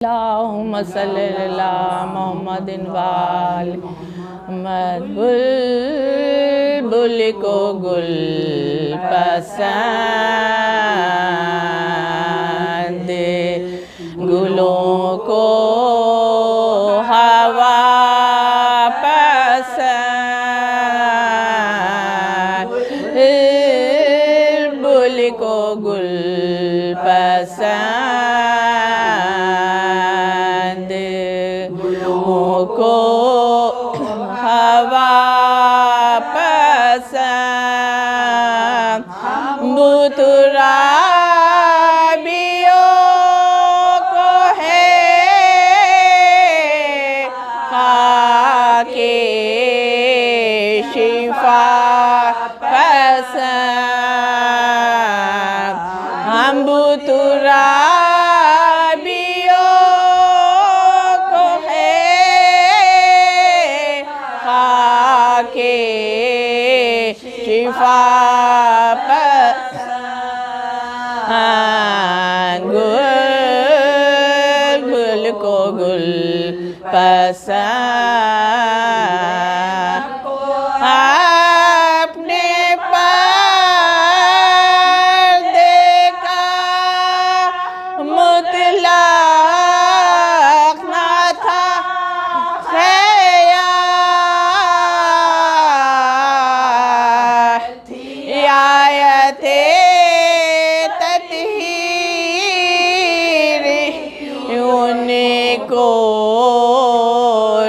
اللہم صلی اللہ محمد وآل محمد بلبل کو گل پسند گلوں کو ہوا پسند بلبل کو گل پسند کو ہوا پسند بترابیوں کو ہے خاک شفا پسند ہم بترابیوں کو ہے خاک شفا پسند گل کو گل پسند اپنے پردے کا مطلق نہ تھا خیال آیت تطہیر ان کو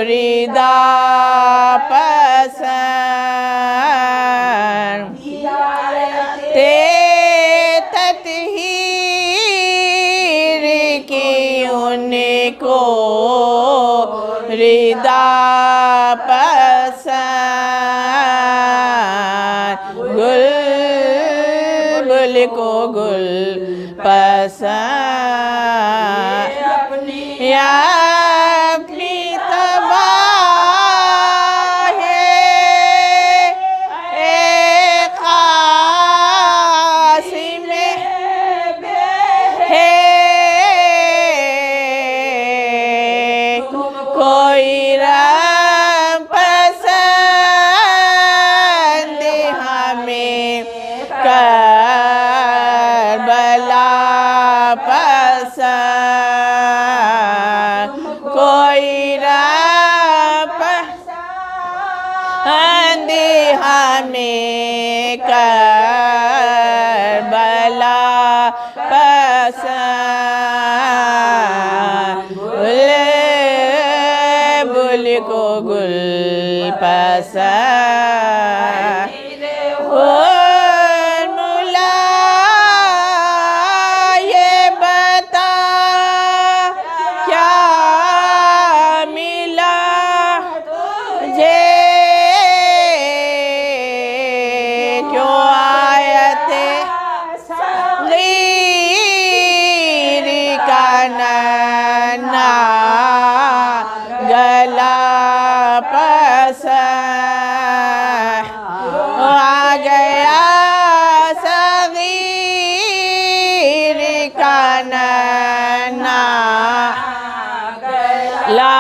ردا پسند تطہیر کی ان کو ردا پسند گل کو گل پسند اپنی تباہ قاسم ہے کوئی رم پسند ہمیں کربلا پسند کوئی رم پسند ہمیں کربلا پسند بلبل کو گل پسند مولا یہ بتا کیا ملا تجھے کیوں آیت غیر کا نانا گلا پسند آ گیا صغیر کا نانا گلا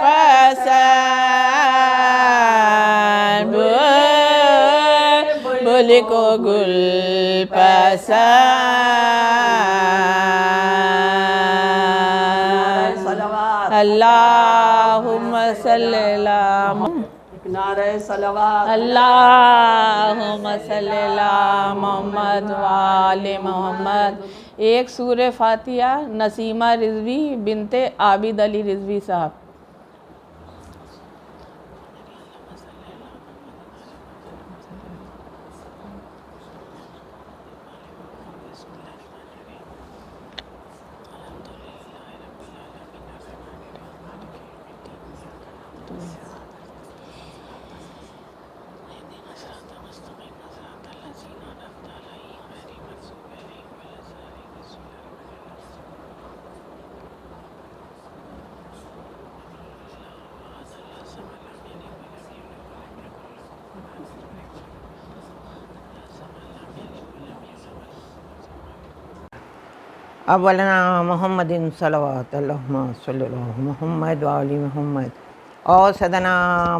پسند بلبل کو گل پسند اللہم صلی اللہ نعرہ صلوات اللہم صلی اللہ محمد وآل محمد۔ ایک سورہ فاتحہ نسیمہ رضوی بنت عابد علی رضوی صاحب۔ اولنا محمد صلوات اللہم صلی اللہ محمد وآل محمد اوسطنا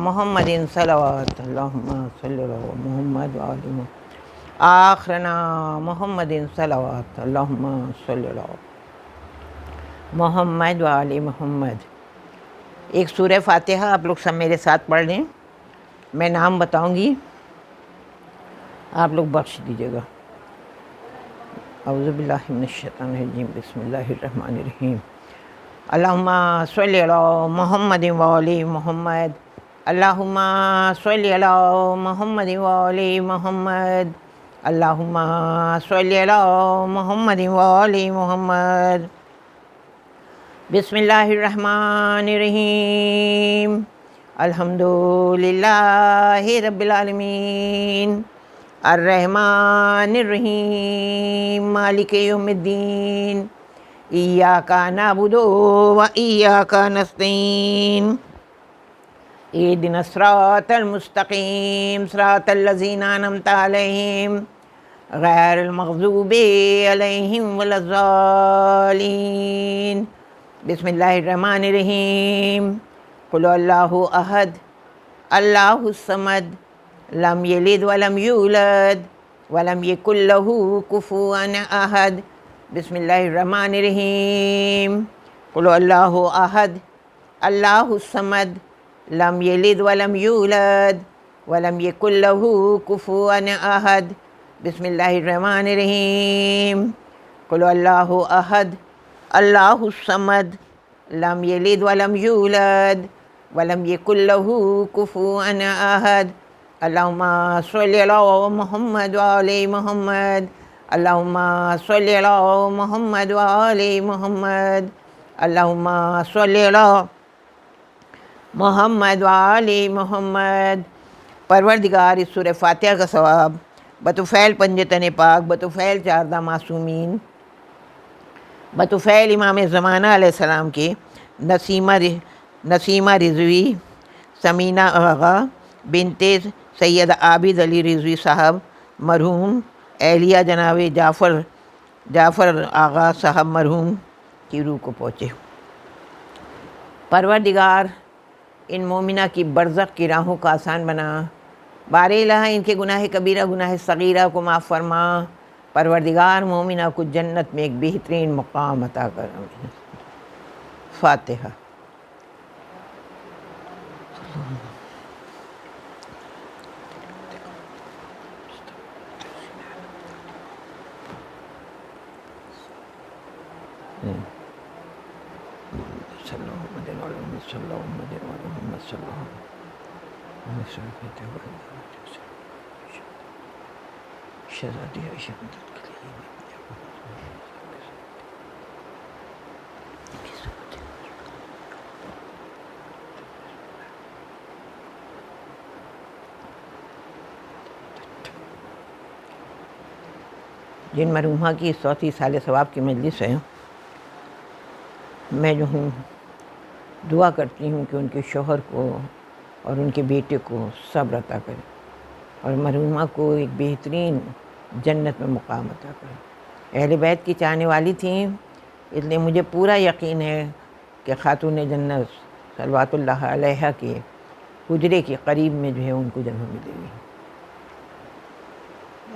محمد صلوات اللہم صلی اللہ محمد وآل محمد آخرنا محمد صلوات اللہم صلی اللہ محمد وآل محمد۔ ایک سورہ فاتحہ آپ لوگ سب میرے ساتھ پڑھ لیں، میں نام بتاؤں گی، آپ لوگ بخش دیجیے گا۔ اعوذ باللہ من الشیطان الرجیم، بسم اللہ الرحمن الرحیم۔ اللہم صلی علی محمد وآل محمد، اللہم صلی علی محمد وآل محمد، اللہم صلی علی محمد وآل محمد۔ بسم اللہ الرحمن الرحیم، الحمد للہ رب العالمین، الرحمن الرحیم، مالک یوم الدین، ایاک نعبد و ایاک نستعین، اہدنا الصراط المستقیم، صراط الذین انعمت علیہم غیر المغضوب علیہم ولا الضالین۔ بسم اللہ الرحمن الرحیم، قل اللہ احد اللہ الصمد لم یلد ولم یولد ولم یکن لہ کفوا احد۔ بسم اللہ الرحمن الرحیم، قل اللہ احد اللہ الصمد لم یلد ولم یولد ولم یکن لہ کفوا احد۔ بسم اللہ الرحمن الرحیم، قل اللہ احد اللہ الصمد لم یلد ولم یولد ولم یکن لہ کفوا احد۔ اللہم صلی علی محمد وآل محمد، اللہم صلی علی محمد وآل محمد، اللہم صلی علی محمد وآل محمد۔ پروردگار اس سورہ فاتحہ کا ثواب بطفیل پنجتن پاک، بطفیل چاردہ معصومین، بطفیل امام زمانہ علیہ السلام کے نسیمہ رضوی، سمینہ آغا بنت سید عابد علی رضوی صاحب مرحوم، اہلیہ جناب جعفر آغا صاحب مرحوم کی روح کو پہنچے۔ پروردگار ان مومنہ کی برزخ کی راہوں کا آسان بنا، بار الہ ان کے گناہ کبیرہ گناہ صغیرہ کو معاف فرما، پروردگار مومنہ کو جنت میں ایک بہترین مقام عطا کر۔ فاتحہ۔ جن مرحومہ کی 100 سال ثواب کی مجلس ہے، میں جو ہوں دعا کرتی ہوں کہ ان کے شوہر کو اور ان کے بیٹے کو صبر عطا کرے اور مرحومہ کو ایک بہترین جنت میں مقام عطا کرے۔ اہل بیت کی چاہنے والی تھیں، اس لیے مجھے پورا یقین ہے کہ خاتون جنت صلوات اللہ علیہا کے حجرے کے قریب میں جو ہے ان کو جنت ملے گی۔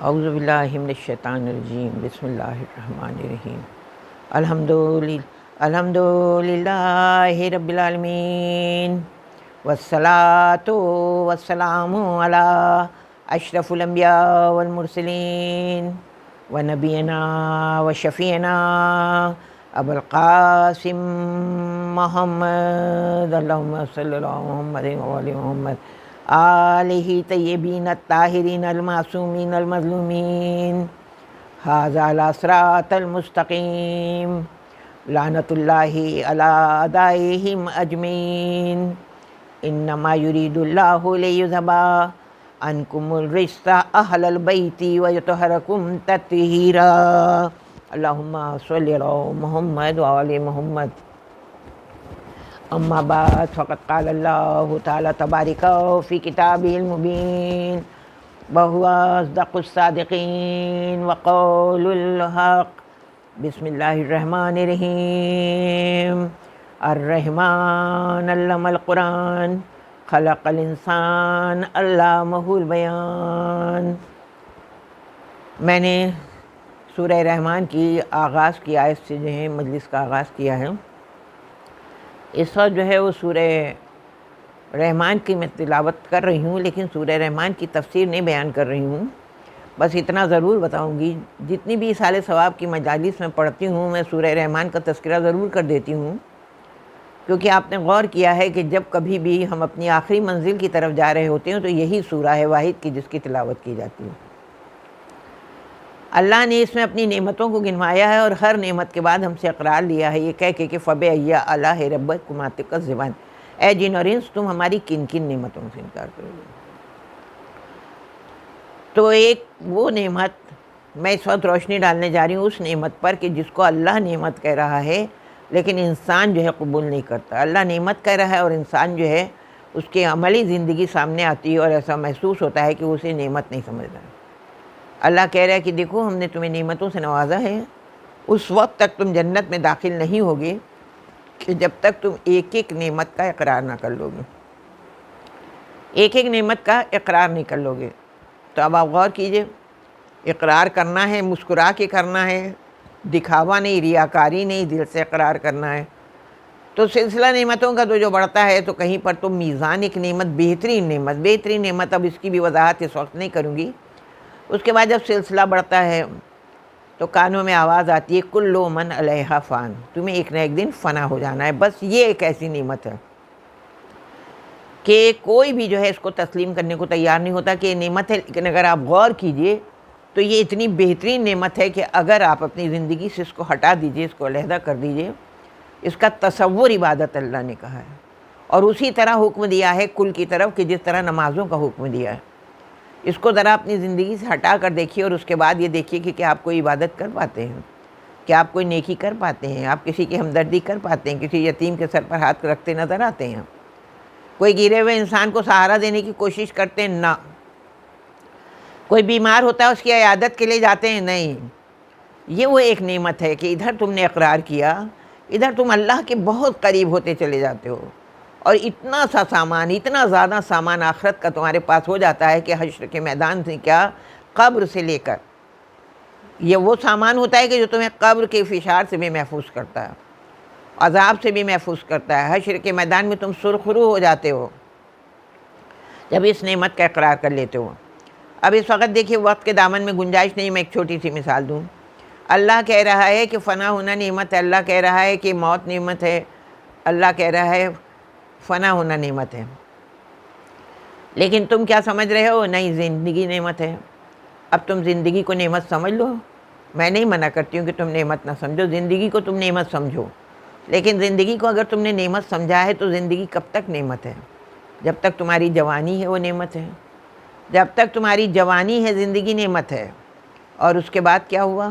اعوذ باللہ من الشیطان الرجیم، بسم اللہ الرحمن الرحیم، الحمد للہ رب العالمین، والصلاة والسلام علی اشرف الانبیاء والمرسلین، ونبینا وشفیعنا ابو القاسم محمد، اللہم صلی علی محمد وآل محمد، آلہ طیبین الطاہرین المعصومین المظلومین، ھذا علی صراط المستقیم، لعنت اللہ علی اعدائہم اجمعین، انما یرید اللہ لیذھب عنکم الرجس اہل البیت ویطہرکم تطہیرا۔ اللہم صلی علی محمد وآل محمد۔ اما بعد فقد قال اللہ تعالی تبارک فی کتابہ المبین وهو أصدق الصادقين وقول الحق بسم اللہ الرحمن الرحیم۔ الرحمن علم القرآن خلق الانسان علامہ البیان۔ میں نے سورہ رحمان کی آغاز کی آیت سے جو ہے مجلس کا آغاز کیا ہے۔ اس وقت جو ہے وہ سورہ رحمان کی میں تلاوت کر رہی ہوں، لیکن سورہ رحمان کی تفسیر نہیں بیان کر رہی ہوں۔ بس اتنا ضرور بتاؤں گی، جتنی بھی اصالِ ثواب کی مجالس میں پڑھتی ہوں میں سورہ رحمان کا تذکرہ ضرور کر دیتی ہوں، کیونکہ آپ نے غور کیا ہے کہ جب کبھی بھی ہم اپنی آخری منزل کی طرف جا رہے ہوتے ہیں تو یہی سورہ ہے واحد کی جس کی تلاوت کی جاتی ہے۔ اللہ نے اس میں اپنی نعمتوں کو گنوایا ہے اور ہر نعمت کے بعد ہم سے اقرار لیا ہے یہ کہہ کے کہ فَبِأَيِّ آلَاءِ رَبِّكُمَا تُكَذِّبَانِ، اے جن اور انس تم ہماری کن کن نعمتوں سے انکار کرو گے۔ تو ایک وہ نعمت میں اس وقت روشنی ڈالنے جا رہی ہوں اس نعمت پر کہ جس کو اللہ نعمت کہہ رہا ہے لیکن انسان جو ہے قبول نہیں کرتا۔ اللہ نعمت کہہ رہا ہے اور انسان جو ہے اس کی عملی زندگی سامنے آتی ہے اور ایسا محسوس ہوتا ہے کہ وہ اسے نعمت نہیں سمجھ رہا۔ اللہ کہہ رہا ہے کہ دیکھو ہم نے تمہیں نعمتوں سے نوازا ہے، اس وقت تک تم جنت میں داخل نہیں ہوگے کہ جب تک تم ایک ایک نعمت کا اقرار نہ کر لو گے، ایک ایک نعمت کا اقرار نہیں کر لو گے۔ تو اب آپ غور کیجئے، اقرار کرنا ہے، مسکرا کے کرنا ہے، دکھاوا نہیں، ریاکاری نہیں، دل سے اقرار کرنا ہے۔ تو سلسلہ نعمتوں کا تو جو بڑھتا ہے تو کہیں پر تو میزان ایک نعمت، بہترین نعمت، اب اس کی بھی وضاحت اس وقت نہیں کروں گی۔ اس کے بعد جب سلسلہ بڑھتا ہے تو کانوں میں آواز آتی ہے کل من علیہا فان، تمہیں ایک نہ ایک دن فنا ہو جانا ہے۔ بس یہ ایک ایسی نعمت ہے کہ کوئی بھی جو ہے اس کو تسلیم کرنے کو تیار نہیں ہوتا کہ یہ نعمت ہے، لیکن اگر آپ غور کیجئے تو یہ اتنی بہترین نعمت ہے کہ اگر آپ اپنی زندگی سے اس کو ہٹا دیجئے، اس کو علیحدہ کر دیجئے، اس کا تصور عبادت اللہ نے کہا ہے، اور اسی طرح حکم دیا ہے کل کی طرف کہ جس طرح نمازوں کا حکم دیا ہے۔ اس کو ذرا اپنی زندگی سے ہٹا کر دیکھیے اور اس کے بعد یہ دیکھیے کہ کیا آپ کوئی عبادت کر پاتے ہیں، کیا آپ کوئی نیکی کر پاتے ہیں، آپ کسی کی ہمدردی کر پاتے ہیں، کسی یتیم کے سر پر ہاتھ رکھتے نظر آتے ہیں، کوئی گرے ہوئے انسان کو سہارا دینے کی کوشش کرتے ہیں؟ نہ۔ کوئی بیمار ہوتا ہے اس کی عیادت کے لیے جاتے ہیں؟ نہیں۔ یہ وہ ایک نعمت ہے کہ ادھر تم نے اقرار کیا، ادھر تم اللہ کے بہت قریب ہوتے چلے جاتے ہو، اور اتنا سا سامان، اتنا زیادہ سامان آخرت کا تمہارے پاس ہو جاتا ہے کہ حشر کے میدان سے کیا، قبر سے لے کر یہ وہ سامان ہوتا ہے کہ جو تمہیں قبر کے فشار سے بھی محفوظ کرتا ہے، عذاب سے بھی محفوظ کرتا ہے۔ حشر کے میدان میں تم سرخرو ہو جاتے ہو جب اس نعمت کا اقرار کر لیتے ہو۔ اب اس وقت دیکھیے وقت کے دامن میں گنجائش نہیں، میں ایک چھوٹی سی مثال دوں۔ اللہ کہہ رہا ہے کہ فنا ہونا نعمت ہے، اللہ کہہ رہا ہے کہ موت نعمت ہے، اللہ کہہ رہا ہے فنا ہونا نعمت ہے، لیکن تم کیا سمجھ رہے ہو؟ نہیں، زندگی نعمت ہے۔ اب تم زندگی کو نعمت سمجھ لو، میں نہیں منع کرتی ہوں کہ تم نعمت نہ سمجھو، زندگی کو تم نعمت سمجھو، لیکن زندگی کو اگر تم نے نعمت سمجھا ہے تو زندگی کب تک نعمت ہے؟ جب تک تمہاری جوانی ہے وہ نعمت ہے، جب تک تمہاری جوانی ہے زندگی نعمت ہے۔ اور اس کے بعد کیا ہوا؟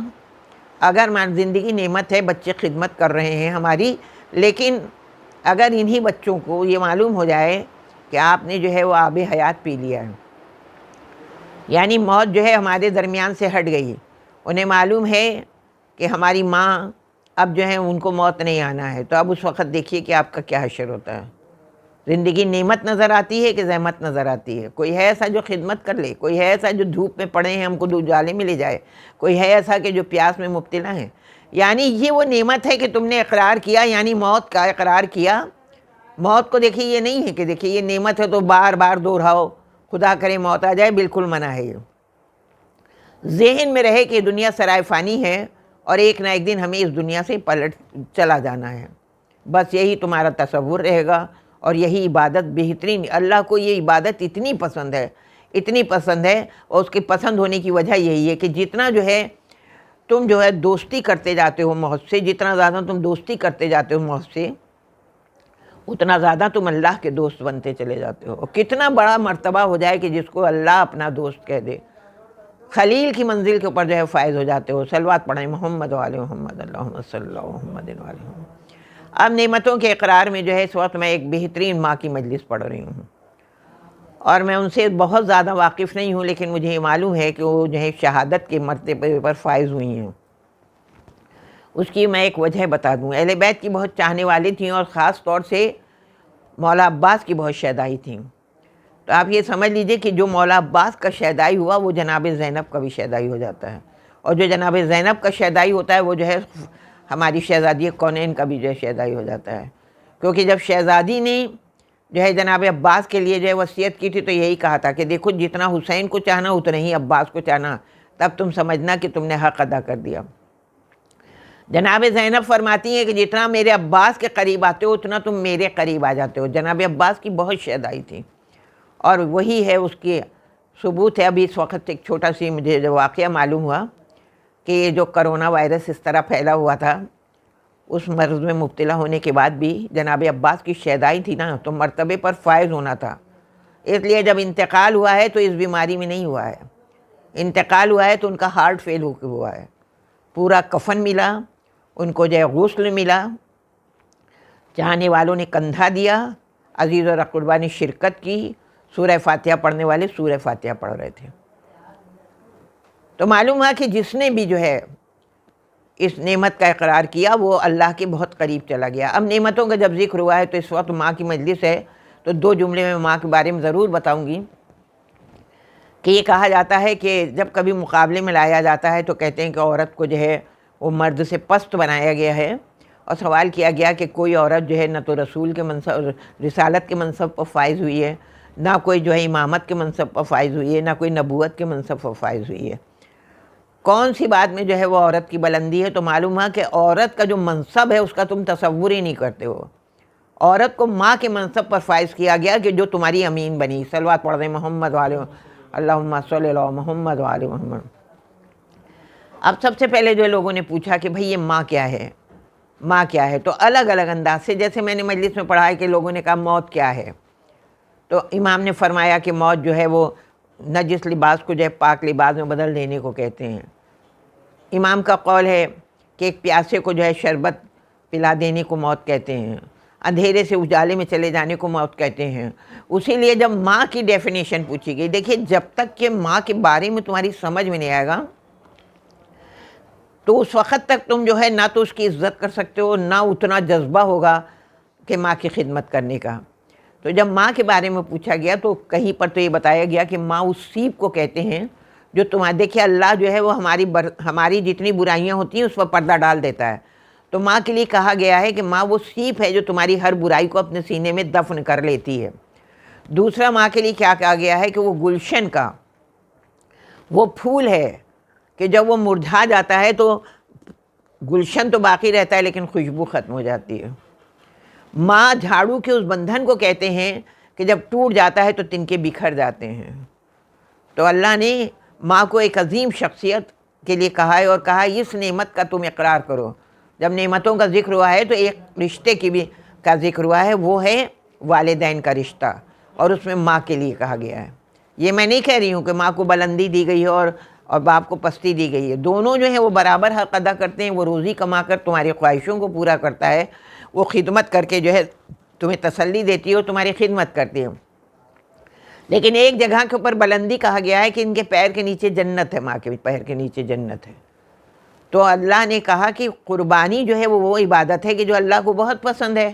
اگر زندگی نعمت ہے، بچے خدمت کر رہے ہیں ہماری، لیکن اگر انہی بچوں کو یہ معلوم ہو جائے کہ آپ نے جو ہے وہ آب حیات پی لیا ہے، یعنی موت جو ہے ہمارے درمیان سے ہٹ گئی، انہیں معلوم ہے کہ ہماری ماں اب جو ہے ان کو موت نہیں آنا ہے، تو اب اس وقت دیکھیے کہ آپ کا کیا حشر ہوتا ہے۔ زندگی نعمت نظر آتی ہے کہ زحمت نظر آتی ہے؟ کوئی ہے ایسا جو خدمت کر لے؟ کوئی ہے ایسا جو دھوپ میں پڑے ہیں ہم کو اجالے میں لے جائے؟ کوئی ہے ایسا کہ جو پیاس میں مبتلا ہیں؟ یعنی یہ وہ نعمت ہے کہ تم نے اقرار کیا، یعنی موت کا اقرار کیا۔ موت کو دیکھیے یہ نہیں ہے کہ دیکھیے یہ نعمت ہے تو بار بار دہراؤ، خدا کرے موت آ جائے، بالکل منع ہے۔ یہ ذہن میں رہے کہ یہ دنیا سرائے فانی ہے اور ایک نہ ایک دن ہمیں اس دنیا سے پلٹ چلا جانا ہے، بس یہی تمہارا تصور رہے گا، اور یہی عبادت بہترین۔ اللہ کو یہ عبادت اتنی پسند ہے، اتنی پسند ہے، اور اس کی پسند ہونے کی وجہ یہی ہے کہ جتنا جو ہے تم جو ہے دوستی کرتے جاتے ہو موت سے، جتنا زیادہ تم دوستی کرتے جاتے ہو موت سے، اتنا زیادہ تم اللہ کے دوست بنتے چلے جاتے ہو۔ اور کتنا بڑا مرتبہ ہو جائے کہ جس کو اللہ اپنا دوست کہہ دے، خلیل کی منزل کے اوپر جو ہے فائز ہو جاتے ہو۔ صلوات پڑھیں محمد وآل محمد، اللہم صلی اللہ محمد وآل محمد۔ اب نعمتوں کے اقرار میں جو ہے اس وقت میں ایک بہترین ماں کی مجلس پڑھ رہی ہوں، اور میں ان سے بہت زیادہ واقف نہیں ہوں، لیکن مجھے یہ معلوم ہے کہ وہ جو ہے شہادت کے مرتبے پر فائز ہوئی ہیں۔ اس کی میں ایک وجہ بتا دوں. اہل بیت کی بہت چاہنے والی تھیں اور خاص طور سے مولا عباس کی بہت شیدائی تھیں. تو آپ یہ سمجھ لیجئے کہ جو مولا عباس کا شیدائی ہوا وہ جناب زینب کا بھی شیدائی ہو جاتا ہے، اور جو جناب زینب کا شیدائی ہوتا ہے وہ جو ہے ہماری شہزادی کونین کا بھی جو ہے شیدائی ہو جاتا ہے. کیونکہ جب شہزادی نے جو ہے جناب عباس کے لیے جو ہے وصیت کی تھی تو یہی کہا تھا کہ دیکھو جتنا حسین کو چاہنا اتنا ہی عباس کو چاہنا، تب تم سمجھنا کہ تم نے حق ادا کر دیا. جناب زینب فرماتی ہیں کہ جتنا میرے عباس کے قریب آتے ہو اتنا تم میرے قریب آ جاتے ہو. جناب عباس کی بہت شیدائی تھی، اور وہی ہے اس کی ثبوت ہے. ابھی اس وقت ایک چھوٹا سی مجھے جو واقعہ معلوم ہوا کہ یہ جو کرونا وائرس اس طرح پھیلا ہوا تھا، اس مرض میں مبتلا ہونے کے بعد بھی جناب عباس کی شیدائی تھی نا، تو مرتبے پر فائز ہونا تھا. اس لیے جب انتقال ہوا ہے تو اس بیماری میں نہیں ہوا ہے، انتقال ہوا ہے تو ان کا ہارٹ فیل ہو کے ہوا ہے. پورا کفن ملا ان کو، جو ہے غسل ملا، چاہنے والوں نے کندھا دیا، عزیز اور اقربا نے شرکت کی، سورہ فاتحہ پڑھنے والے سورہ فاتحہ پڑھ رہے تھے. تو معلوم ہوا کہ جس نے بھی جو ہے اس نعمت کا اقرار کیا وہ اللہ کے بہت قریب چلا گیا. اب نعمتوں کا جب ذکر ہوا ہے تو اس وقت ماں کی مجلس ہے، تو دو جملے میں ماں کے بارے میں ضرور بتاؤں گی. کہ یہ کہا جاتا ہے کہ جب کبھی مقابلے میں لایا جاتا ہے تو کہتے ہیں کہ عورت کو جو ہے وہ مرد سے پست بنایا گیا ہے، اور سوال کیا گیا کہ کوئی عورت جو ہے نہ تو رسول کے منصب رسالت کے منصب پر فائز ہوئی ہے، نہ کوئی جو ہے امامت کے منصب پر فائز ہوئی ہے، نہ کوئی نبوت کے منصب پر فائز ہوئی ہے. کون سی بات میں جو ہے وہ عورت کی بلندی ہے؟ تو معلوم ہے کہ عورت کا جو منصب ہے اس کا تم تصور ہی نہیں کرتے ہو. عورت کو ماں کے منصب پر فائز کیا گیا کہ جو تمہاری امین بنی. صلوات پڑھ دیں محمد والے اللہم صلی اللہ محمد والے محمد. اب سب سے پہلے جو لوگوں نے پوچھا کہ بھئی یہ ماں کیا ہے، ماں کیا ہے، تو الگ الگ انداز سے، جیسے میں نے مجلس میں پڑھا ہے کہ لوگوں نے کہا موت کیا ہے، تو امام نے فرمایا کہ موت جو ہے وہ نجس لباس کو جو ہے پاک لباس میں بدل دینے کو کہتے ہیں. امام کا قول ہے کہ ایک پیاسے کو جو ہے شربت پلا دینے کو موت کہتے ہیں، اندھیرے سے اجالے میں چلے جانے کو موت کہتے ہیں. اسی لیے جب ماں کی ڈیفینیشن پوچھی گئی، دیکھیے جب تک کہ ماں کے بارے میں تمہاری سمجھ میں نہیں آئے گا تو اس وقت تک تم جو ہے نہ تو اس کی عزت کر سکتے ہو، نہ اتنا جذبہ ہوگا کہ ماں کی خدمت کرنے کا. تو جب ماں کے بارے میں پوچھا گیا تو کہیں پر تو یہ بتایا گیا کہ ماں اس سیب کو کہتے ہیں جو تمہارے، دیکھیے اللہ جو ہے وہ ہماری جتنی برائیاں ہوتی ہیں اس پر پردہ ڈال دیتا ہے. تو ماں کے لیے کہا گیا ہے کہ ماں وہ سیب ہے جو تمہاری ہر برائی کو اپنے سینے میں دفن کر لیتی ہے. دوسرا ماں کے لیے کیا کہا گیا ہے کہ وہ گلشن کا وہ پھول ہے کہ جب وہ مرجھا جاتا ہے تو گلشن تو باقی رہتا ہے لیکن خوشبو ختم ہو جاتی ہے. ماں جھاڑو کے اس بندھن کو کہتے ہیں کہ جب ٹوٹ جاتا ہے تو تنکے بکھر جاتے ہیں. تو اللہ نے ماں کو ایک عظیم شخصیت کے لیے کہا ہے، اور کہا اس نعمت کا تم اقرار کرو. جب نعمتوں کا ذکر ہوا ہے تو ایک رشتے کی بھی کا ذکر ہوا ہے، وہ ہے والدین کا رشتہ، اور اس میں ماں کے لیے کہا گیا ہے. یہ میں نہیں کہہ رہی ہوں کہ ماں کو بلندی دی گئی ہے اور باپ کو پستی دی گئی ہے. دونوں جو ہیں وہ برابر حق ادا کرتے ہیں. وہ روزی کما کر تمہاری خواہشوں کو پورا کرتا ہے، وہ خدمت کر کے جو ہے تمہیں تسلی دیتی ہے اور تمہاری خدمت کرتی ہے. لیکن ایک جگہ کے اوپر بلندی کہا گیا ہے کہ ان کے پیر کے نیچے جنت ہے، ماں کے پیر کے نیچے جنت ہے. تو اللہ نے کہا کہ قربانی جو ہے وہ عبادت ہے کہ جو اللہ کو بہت پسند ہے.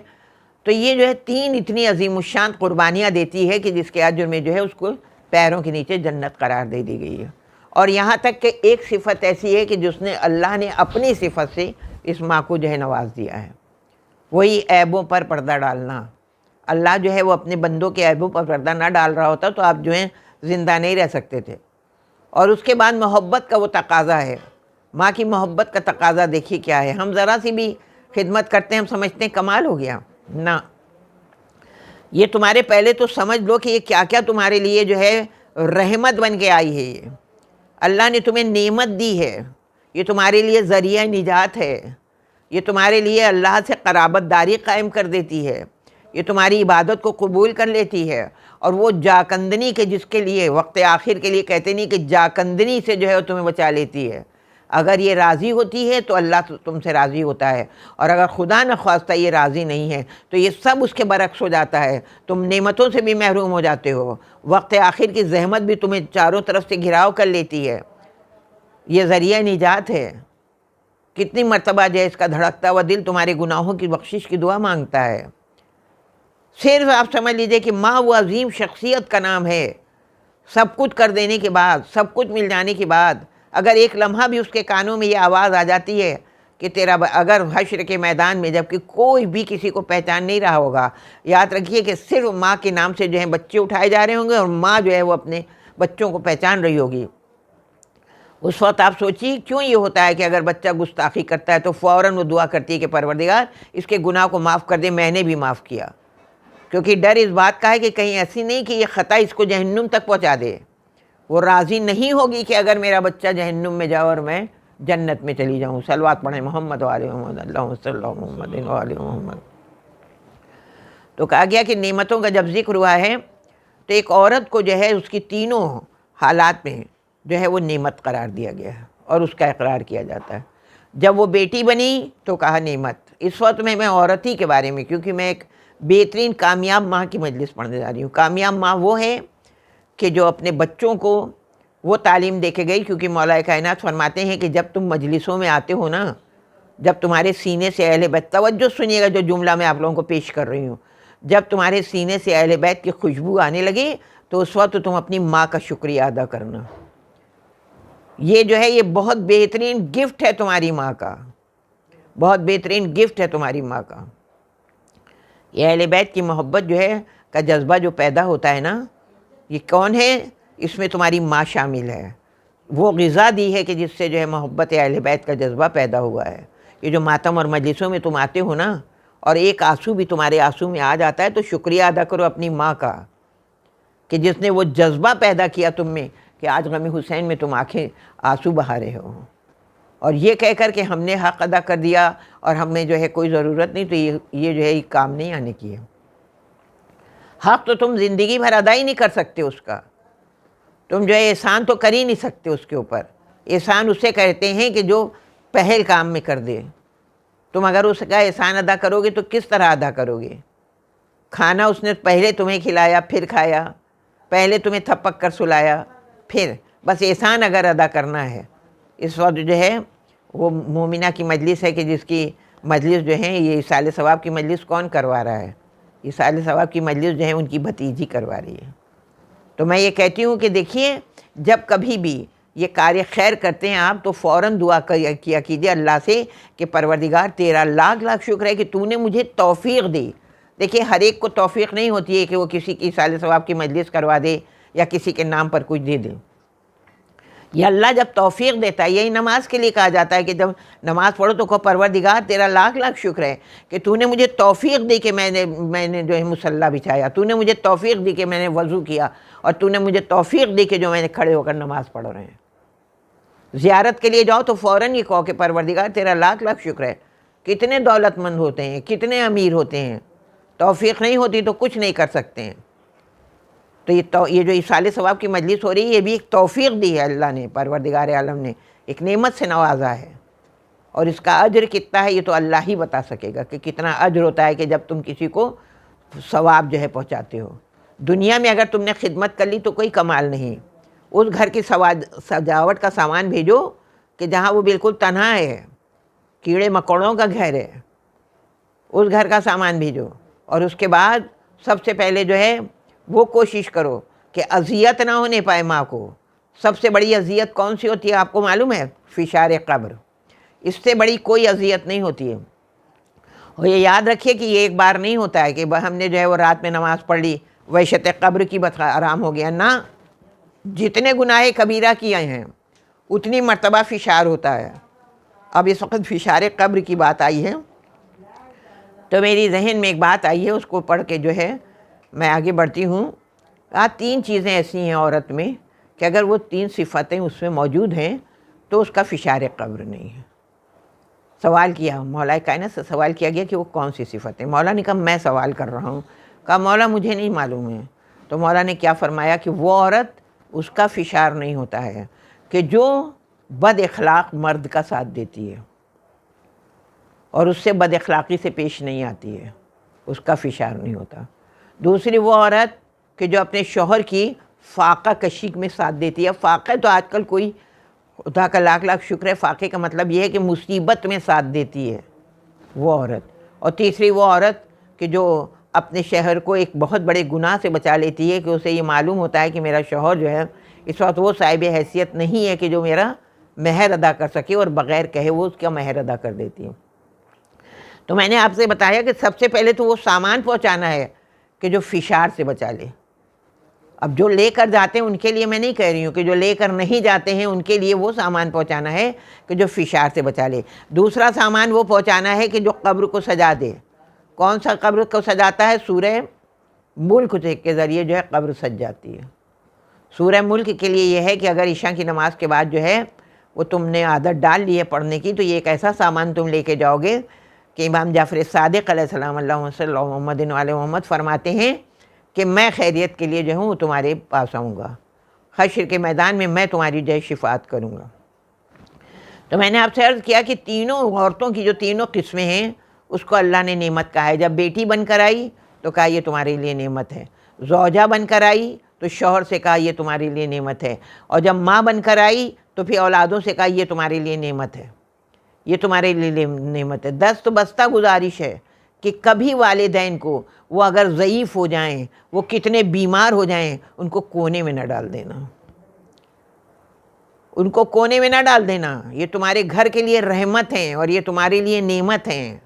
تو یہ جو ہے تین اتنی عظیم الشان قربانیاں دیتی ہے کہ جس کے اجر میں جو ہے اس کو پیروں کے نیچے جنت قرار دے دی گئی ہے. اور یہاں تک کہ ایک صفت ایسی ہے کہ جس نے اللہ نے اپنی صفت سے اس ماں کو جو ہے نواز دیا ہے، وہی عیبوں پر پردہ ڈالنا. اللہ جو ہے وہ اپنے بندوں کے عیبوں پر پردہ نہ ڈال رہا ہوتا تو آپ جو ہیں زندہ نہیں رہ سکتے تھے. اور اس کے بعد محبت کا وہ تقاضا ہے. ماں کی محبت کا تقاضا دیکھیے کیا ہے. ہم ذرا سی بھی خدمت کرتے ہیں ہم سمجھتے ہیں کمال ہو گیا. نہ، یہ تمہارے پہلے تو سمجھ لو کہ یہ کیا کیا تمہارے لیے جو ہے رحمت بن کے آئی ہے. یہ اللہ نے تمہیں نعمت دی ہے، یہ تمہارے لیے ذریعہ نجات ہے، یہ تمہارے لیے اللہ سے قرابت داری قائم کر دیتی ہے، یہ تمہاری عبادت کو قبول کر لیتی ہے. اور وہ جاکندنی کے جس کے لیے وقت آخر کے لیے کہتے نہیں کہ جاکندنی سے جو ہے وہ تمہیں بچا لیتی ہے. اگر یہ راضی ہوتی ہے تو اللہ تم سے راضی ہوتا ہے، اور اگر خدا نخواستہ یہ راضی نہیں ہے تو یہ سب اس کے برعکس ہو جاتا ہے. تم نعمتوں سے بھی محروم ہو جاتے ہو، وقت آخر کی زحمت بھی تمہیں چاروں طرف سے گھراؤ کر لیتی ہے. یہ ذریعہ نجات ہے کتنی مرتبہ جو ہے اس کا دھڑکتا ہوا دل تمہارے گناہوں کی بخشش کی دعا مانگتا ہے۔ صرف آپ سمجھ لیجئے کہ ماں وہ عظیم شخصیت کا نام ہے، سب کچھ کر دینے کے بعد، سب کچھ مل جانے کے بعد اگر ایک لمحہ بھی اس کے کانوں میں یہ آواز آ جاتی ہے کہ اگر حشر کے میدان میں جب کہ کوئی بھی کسی کو پہچان نہیں رہا ہوگا، یاد رکھیے کہ صرف ماں کے نام سے جو ہے بچے اٹھائے جا رہے ہوں گے اور ماں جو ہے وہ اپنے بچوں کو پہچان رہی ہوگی۔ اس وقت آپ سوچیے کیوں یہ ہوتا ہے کہ اگر بچہ گستاخی کرتا ہے تو فوراً وہ دعا کرتی ہے کہ پروردگار اس کے گناہ کو معاف کر دے، میں نے بھی معاف کیا، کیونکہ ڈر اس بات کا ہے کہ کہیں ایسی نہیں کہ یہ خطا اس کو جہنم تک پہنچا دے۔ وہ راضی نہیں ہوگی کہ اگر میرا بچہ جہنم میں جائے اور میں جنت میں چلی جاؤں۔ صلوات پڑھیں محمد و آل محمد، اللہم صلی اللہ محمد و آل محمد۔ تو کہا گیا کہ نعمتوں کا جب ذکر ہوا ہے تو ایک عورت کو جو ہے اس کی تینوں حالات میں جو ہے وہ نعمت قرار دیا گیا ہے اور اس کا اقرار کیا جاتا ہے۔ جب وہ بیٹی بنی تو کہا نعمت۔ اس وقت میں عورت ہی کے بارے میں، کیونکہ میں ایک بہترین کامیاب ماں کی مجلس پڑھنے جا رہی ہوں۔ کامیاب ماں وہ ہے کہ جو اپنے بچوں کو وہ تعلیم دے کے گئی، کیونکہ مولا کائنات فرماتے ہیں کہ جب تم مجلسوں میں آتے ہو نا، جب تمہارے سینے سے اہل بیت، توجہ سنیے گا جو جملہ میں آپ لوگوں کو پیش کر رہی ہوں، جب تمہارے سینے سے اہل بیت کی خوشبو آنے لگے تو اس وقت تم اپنی ماں کا شکریہ ادا کرنا۔ یہ جو ہے یہ بہت بہترین گفٹ ہے تمہاری ماں کا، بہت بہترین گفٹ ہے تمہاری ماں کا۔ یہ اہل بیت کی محبت جو ہے کا جذبہ جو پیدا ہوتا ہے نا، یہ کون ہے؟ اس میں تمہاری ماں شامل ہے۔ وہ غذا دی ہے کہ جس سے جو ہے محبت اہل بیت کا جذبہ پیدا ہوا ہے۔ یہ جو ماتم اور مجلسوں میں تم آتے ہو نا اور ایک آنسو بھی تمہارے آنسو میں آ جاتا ہے تو شکریہ ادا کرو اپنی ماں کا کہ جس نے وہ جذبہ پیدا کیا تم میں کہ آج غم حسین میں تم آنسو بہا رہے ہو، اور یہ کہہ کر کہ ہم نے حق ادا کر دیا اور ہمیں جو ہے کوئی ضرورت نہیں، تو یہ جو ہے یہ کام نہیں آنے کی ہے۔ حق تو تم زندگی بھر ادا ہی نہیں کر سکتے اس کا، تم جو ہے احسان تو کر ہی نہیں سکتے اس کے اوپر۔ احسان اسے کہتے ہیں کہ جو پہل کام میں کر دے۔ تم اگر اس کا احسان ادا کرو گے تو کس طرح ادا کرو گے؟ کھانا اس نے پہلے تمہیں کھلایا پھر کھایا، پہلے تمہیں تھپک کر سلایا پھر، بس احسان اگر ادا کرنا ہے۔ اس وقت جو ہے وہ مومنہ کی مجلس ہے کہ جس کی مجلس جو ہے یہ ایصال ثواب کی مجلس کون کروا رہا ہے؟ ایصال ثواب کی مجلس جو ہے ان کی بھتیجی کروا رہی ہے۔ تو میں یہ کہتی ہوں کہ دیکھیے جب کبھی بھی یہ کار خیر کرتے ہیں آپ تو فوراً دعا کیا کیجیے اللہ سے کہ پروردگار تیرا لاکھ لاکھ شکر ہے کہ تو نے مجھے توفیق دی۔ دیکھیے ہر ایک کو توفیق نہیں ہوتی ہے کہ وہ کسی کی ایصال ثواب کی مجلس کروا دے یا کسی کے نام پر کچھ دے دے۔ یہ اللہ جب توفیق دیتا ہے، یہی نماز کے لیے کہا جاتا ہے کہ جب نماز پڑھو تو کہو پروردگار تیرا لاکھ لاکھ شکر ہے کہ تو نے مجھے توفیق دی کہ میں نے جو ہے مصلی بچھایا، تو نے مجھے توفیق دی کہ میں نے وضو کیا، اور تو نے مجھے توفیق دی کہ جو میں نے کھڑے ہو کر نماز پڑھ رہے ہیں۔ زیارت کے لیے جاؤ تو فوراً یہ کہو کہ پروردگار تیرا لاکھ لاکھ شکر ہے۔ کتنے دولت مند ہوتے ہیں، کتنے امیر ہوتے ہیں، توفیق نہیں ہوتی تو کچھ نہیں کر سکتے ہیں۔ تو یہ جو ایصال ثواب کی مجلس ہو رہی ہے یہ بھی ایک توفیق دی ہے اللہ نے، پروردگار عالم نے ایک نعمت سے نوازا ہے، اور اس کا اجر کتنا ہے یہ تو اللہ ہی بتا سکے گا کہ کتنا اجر ہوتا ہے کہ جب تم کسی کو ثواب جو ہے پہنچاتے ہو۔ دنیا میں اگر تم نے خدمت کر لی تو کوئی کمال نہیں، اس گھر کی سجاوٹ کا سامان بھیجو کہ جہاں وہ بالکل تنہا ہے، کیڑے مکوڑوں کا گھر ہے، اس گھر کا سامان بھیجو، اور اس کے بعد سب سے پہلے جو ہے وہ کوشش کرو کہ اذیت نہ ہونے پائے ماں کو۔ سب سے بڑی اذیت کون سی ہوتی ہے آپ کو معلوم ہے؟ فشار قبر، اس سے بڑی کوئی اذیت نہیں ہوتی ہے۔ اور یہ یاد رکھیے کہ یہ ایک بار نہیں ہوتا ہے کہ ہم نے جو ہے وہ رات میں نماز پڑھ لی وحشت قبر کی بس آرام ہو گیا، نہ، جتنے گناہ کبیرہ کیے ہیں اتنی مرتبہ فشار ہوتا ہے۔ اب اس وقت فشار قبر کی بات آئی ہے تو میری ذہن میں ایک بات آئی ہے، اس کو پڑھ کے جو ہے میں آگے بڑھتی ہوں۔ تین چیزیں ایسی ہیں عورت میں کہ اگر وہ تین صفتیں اس میں موجود ہیں تو اس کا فشار قبر نہیں ہے۔ سوال کیا مولا کائنات سے، سوال کیا گیا کہ وہ کون سی صفت ہے؟ مولا نے کہا میں سوال کر رہا ہوں۔ کہا مولا مجھے نہیں معلوم ہے۔ تو مولا نے کیا فرمایا کہ وہ عورت اس کا فشار نہیں ہوتا ہے کہ جو بد اخلاق مرد کا ساتھ دیتی ہے اور اس سے بد اخلاقی سے پیش نہیں آتی ہے، اس کا فشار نہیں ہوتا۔ دوسری وہ عورت کہ جو اپنے شوہر کی فاقہ کشی میں ساتھ دیتی ہے۔ فاقہ تو آج کل کوئی خدا کا لاکھ لاکھ شکر ہے. فاقے کا مطلب یہ ہے کہ مصیبت میں ساتھ دیتی ہے وہ عورت. اور تیسری وہ عورت کہ جو اپنے شوہر کو ایک بہت بڑے گناہ سے بچا لیتی ہے کہ اسے یہ معلوم ہوتا ہے کہ میرا شوہر جو ہے اس وقت وہ صاحب حیثیت نہیں ہے کہ جو میرا مہر ادا کر سکے، اور بغیر کہے وہ اس کا مہر ادا کر دیتی ہے. تو میں نے آپ سے بتایا کہ سب سے پہلے تو وہ سامان پہنچانا ہے کہ جو فشار سے بچا لے. اب جو لے کر جاتے ہیں ان کے لیے میں نہیں کہہ رہی ہوں، کہ جو لے کر نہیں جاتے ہیں ان کے لیے وہ سامان پہنچانا ہے کہ جو فشار سے بچا لے. دوسرا سامان وہ پہنچانا ہے کہ جو قبر کو سجا دے. کون سا قبر کو سجاتا ہے؟ سورہ ملک کے ذریعے جو ہے قبر سج جاتی ہے. سورہ ملک کے لیے یہ ہے کہ اگر عشاء کی نماز کے بعد جو ہے وہ تم نے عادت ڈال لی ہے پڑھنے کی، تو یہ ایک ایسا سامان تم لے کے جاؤ گے کہ امام جعفر صادق علیہ السلام اللہم صلی اللہ محمد علیہ محمد فرماتے ہیں کہ میں خیریت کے لیے جو ہوں تمہارے پاس آؤں گا، حشر کے میدان میں تمہاری جو ہے شفاعت کروں گا. تو میں نے آپ سے عرض کیا کہ تینوں عورتوں کی جو تینوں قسمیں ہیں اس کو اللہ نے نعمت کہا ہے. جب بیٹی بن کر آئی تو کہا یہ تمہارے لیے نعمت ہے. زوجہ بن کر آئی تو شوہر سے کہا یہ تمہارے لیے نعمت ہے. اور جب ماں بن کر آئی تو پھر اولادوں سے کہا یہ تمہارے لیے نعمت ہے، یہ تمہارے لیے نعمت ہے. دست بستہ گزارش ہے کہ کبھی والدین کو وہ اگر ضعیف ہو جائیں، وہ کتنے بیمار ہو جائیں، ان کو کونے میں نہ ڈال دینا. ان کو کونے میں نہ ڈال دینا. یہ تمہارے گھر کے لیے رحمت ہیں اور یہ تمہارے لیے نعمت ہیں.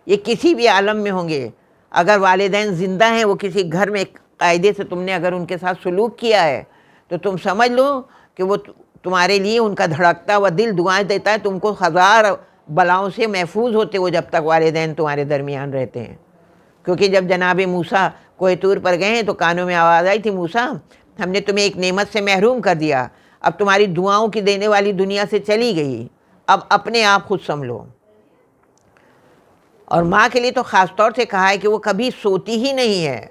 یہ کسی بھی عالم میں ہوں گے. اگر والدین زندہ ہیں، وہ کسی گھر میں قاعدے سے تم نے اگر ان کے ساتھ سلوک کیا ہے تو تم سمجھ لو کہ وہ تمہارے لیے ان کا دھڑکتا ہوا دل دعائیں دیتا ہے. تم کو ہزار بلاؤں سے محفوظ ہوتے ہو جب تک والدین تمہارے درمیان رہتے ہیں. کیونکہ جب جناب موسیٰ کوہ طور پر گئے ہیں تو کانوں میں آواز آئی تھی، موسیٰ ہم نے تمہیں ایک نعمت سے محروم کر دیا، اب تمہاری دعاؤں کی دینے والی دنیا سے چلی گئی، اب اپنے آپ خود سنبھلو. اور ماں کے لیے تو خاص طور سے کہا ہے کہ وہ کبھی سوتی ہی نہیں ہے.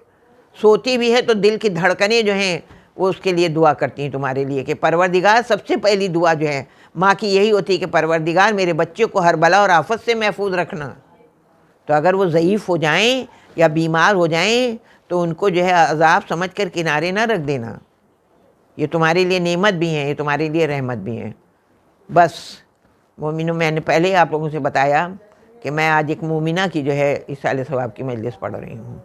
سوتی بھی ہے تو دل کی دھڑکنیں جو ہیں وہ اس کے لیے دعا کرتی ہیں تمہارے لیے کہ پروردگار، سب سے پہلی دعا جو ہے ماں کی یہی ہوتی ہے کہ پروردگار میرے بچے کو ہر بلا اور آفت سے محفوظ رکھنا. تو اگر وہ ضعیف ہو جائیں یا بیمار ہو جائیں تو ان کو جو ہے عذاب سمجھ کر کنارے نہ رکھ دینا. یہ تمہارے لیے نعمت بھی ہیں، یہ تمہارے لیے رحمت بھی ہیں. بس مومنوں، میں نے پہلے آپ لوگوں سے بتایا کہ میں آج ایک مومنہ کی جو ہے اصالِ ثواب کی مجلس پڑھ رہی ہوں.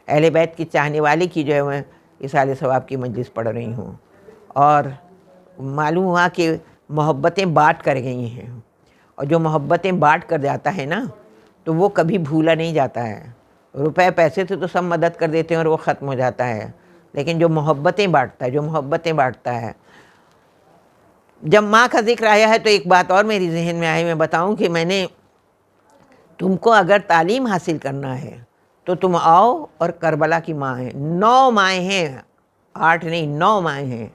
اہل بیت کی چاہنے والے کی جو ہے میں اصالِ ثواب کی مجلس پڑھ رہی ہوں. اور معلوم ہوا کہ محبتیں بانٹ کر گئی ہیں، اور جو محبتیں بانٹ کر جاتا ہے نا تو وہ کبھی بھولا نہیں جاتا ہے. روپے پیسے سے تو سب مدد کر دیتے ہیں اور وہ ختم ہو جاتا ہے، لیکن جو محبتیں بانٹتا ہے، جو محبتیں بانٹتا ہے. جب ماں کا ذکر آیا ہے تو ایک بات اور میری ذہن میں آئی، میں بتاؤں کہ میں نے تم کو اگر تعلیم حاصل کرنا ہے تو تم آؤ اور کربلا کی ماں ہیں. 9 مائیں ہیں، 8 نہیں 9 مائیں ہیں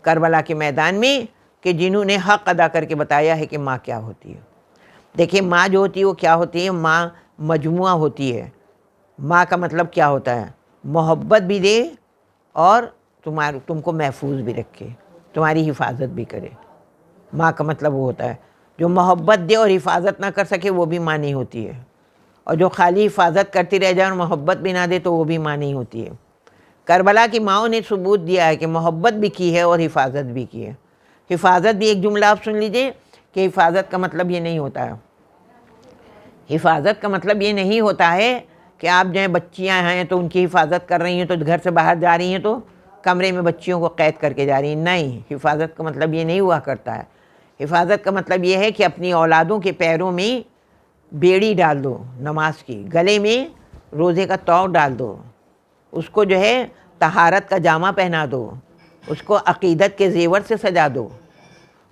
کربلا کے میدان میں کہ جنہوں نے حق ادا کر کے بتایا ہے کہ ماں کیا ہوتی ہے. دیکھیں ماں جو ہوتی ہے وہ کیا ہوتی ہے؟ ماں مجموعہ ہوتی ہے. ماں کا مطلب کیا ہوتا ہے؟ محبت بھی دے اور تم کو محفوظ بھی رکھے، تمہاری حفاظت بھی کرے. ماں کا مطلب وہ ہوتا ہے. جو محبت دے اور حفاظت نہ کر سکے وہ بھی ماں نہیں ہوتی ہے، اور جو خالی حفاظت کرتی رہ جائے اور محبت بھی نہ دے تو وہ بھی ماں نہیں ہوتی ہے. کربلا کی ماؤں نے ثبوت دیا ہے کہ محبت بھی کی ہے اور حفاظت بھی کی ہے. حفاظت بھی ایک جملہ آپ سن لیجئے کہ حفاظت کا مطلب یہ نہیں ہوتا ہے. حفاظت کا مطلب یہ نہیں ہوتا ہے کہ آپ جو ہیں بچیاں ہیں تو ان کی حفاظت کر رہی ہیں، تو گھر سے باہر جا رہی ہیں تو کمرے میں بچیوں کو قید کر کے جا رہی ہیں. نہیں، حفاظت کا مطلب یہ نہیں ہوا کرتا ہے. حفاظت کا مطلب یہ ہے کہ اپنی اولادوں کے پیروں میں بیڑی ڈال دو نماز کی، گلے میں روزے کا توق ڈال دو، اس کو جو ہے طہارت کا جامہ پہنا دو، اس کو عقیدت کے زیور سے سجا دو،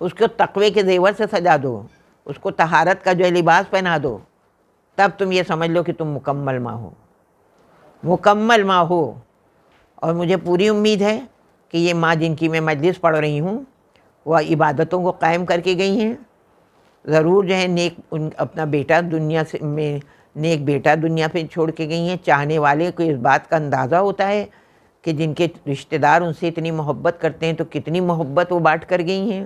اس کو تقوی کے زیور سے سجا دو، اس کو طہارت کا جو ہے لباس پہنا دو. تب تم یہ سمجھ لو کہ تم مکمل ماں ہو، مکمل ماں ہو. اور مجھے پوری امید ہے کہ یہ ماں جن کی میں مجلس پڑھ رہی ہوں وہ عبادتوں کو قائم کر کے گئی ہیں. ضرور جو ہے نیک اپنا بیٹا دنیا سے میں نیک بیٹا دنیا پہ چھوڑ کے گئی ہیں. چاہنے والے کو اس بات کا اندازہ ہوتا ہے کہ جن کے رشتہ دار ان سے اتنی محبت کرتے ہیں تو کتنی محبت وہ بانٹ کر گئی ہیں.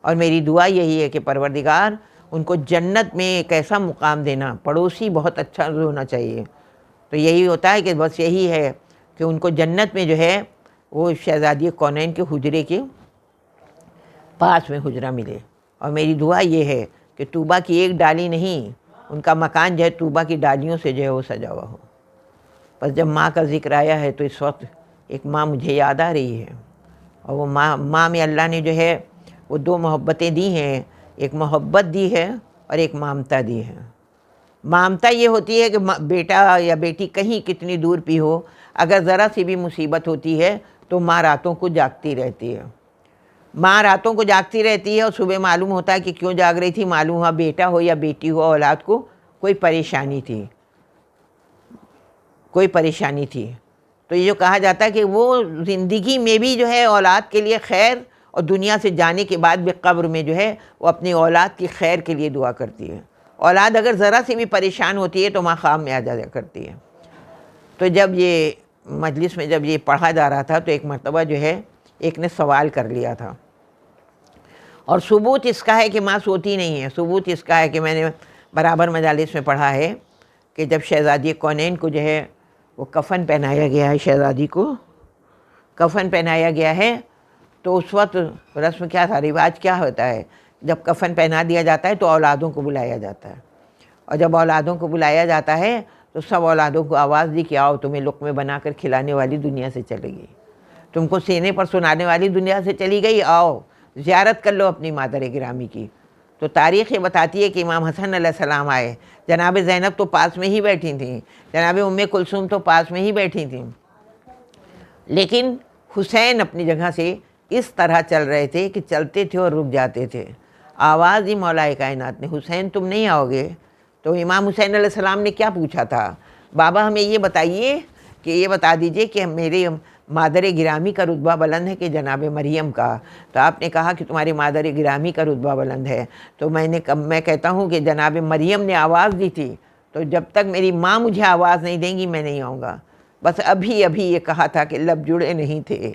اور میری دعا یہی ہے کہ پروردگار ان کو جنت میں ایک ایسا مقام دینا. پڑوسی بہت اچھا ہونا چاہیے. تو یہی ہوتا ہے کہ بس یہی ہے کہ ان کو جنت میں جو ہے وہ شہزادی کونین کے حجرے کے پاس میں حجرہ ملے. اور میری دعا یہ ہے کہ طوبہ کی ایک ڈالی نہیں، ان کا مکان جو ہے طوبہ کی ڈالیوں سے جو ہے وہ سجا ہوا ہو. بس جب ماں کا ذکر آیا ہے تو اس وقت ایک ماں مجھے یاد آ رہی ہے. اور وہ ماں میں اللہ نے جو ہے وہ دو محبتیں دی ہیں، ایک محبت دی ہے اور ایک مامتا دی ہے. مامتا یہ ہوتی ہے کہ بیٹا یا بیٹی کہیں کتنی دور بھی ہو، اگر ذرا سی بھی مصیبت ہوتی ہے تو ماں راتوں کو جاگتی رہتی ہے. ماں راتوں کو جاگتی رہتی ہے اور صبح معلوم ہوتا ہے کہ کیوں جاگ رہی تھی. معلوم ہوا بیٹا ہو یا بیٹی ہو، اولاد کو کوئی پریشانی تھی، کوئی پریشانی تھی. تو یہ جو کہا جاتا ہے کہ وہ زندگی میں بھی جو ہے اولاد کے لیے خیر، اور دنیا سے جانے کے بعد بھی قبر میں جو ہے وہ اپنی اولاد کی خیر کے لیے دعا کرتی ہے. اولاد اگر ذرا سی بھی پریشان ہوتی ہے تو ماں خواب میں آ جایا کرتی ہے. تو جب یہ مجلس میں جب یہ پڑھا جا رہا تھا تو ایک مرتبہ جو ہے ایک نے سوال کر لیا تھا، اور ثبوت اس کا ہے کہ ماں سوتی نہیں ہے. ثبوت اس کا ہے کہ میں نے برابر مجالس میں پڑھا ہے کہ جب شہزادی کونین کو جو ہے وہ کفن پہنایا گیا ہے، شہزادی کو کفن پہنایا گیا ہے، تو اس وقت رسم کیا تھا، رواج کیا ہوتا ہے، جب کفن پہنا دیا جاتا ہے تو اولادوں کو بلایا جاتا ہے. اور جب اولادوں کو بلایا جاتا ہے تو سب اولادوں کو آواز دی کہ آؤ، تمہیں لقمے بنا کر کھلانے والی دنیا سے چلے گئی، تم کو سینے پر سنانے والی دنیا سے چلی گئی، آؤ زیارت کر لو اپنی مادر گرامی کی. تو تاریخ یہ بتاتی ہے کہ امام حسن علیہ السلام آئے، جناب زینب تو پاس میں ہی بیٹھی تھیں، جناب ام کلثوم تو پاس میں ہی بیٹھی تھیں، لیکن حسین اپنی جگہ سے اس طرح چل رہے تھے کہ چلتے تھے اور رک جاتے تھے. آواز دی مولا کائنات نے، حسین تم نہیں آؤ گے؟ تو امام حسین علیہ السلام نے کیا پوچھا تھا، بابا ہمیں یہ بتائیے کہ یہ بتا دیجئے کہ میرے مادر گرامی کا رتبہ بلند ہے کہ جناب مریم کا؟ تو آپ نے کہا کہ تمہاری مادر گرامی کا رتبہ بلند ہے. تو میں کہتا ہوں کہ جناب مریم نے آواز دی تھی، تو جب تک میری ماں مجھے آواز نہیں دیں گی میں نہیں آؤں گا. بس ابھی یہ کہا تھا کہ لب جڑے نہیں تھے،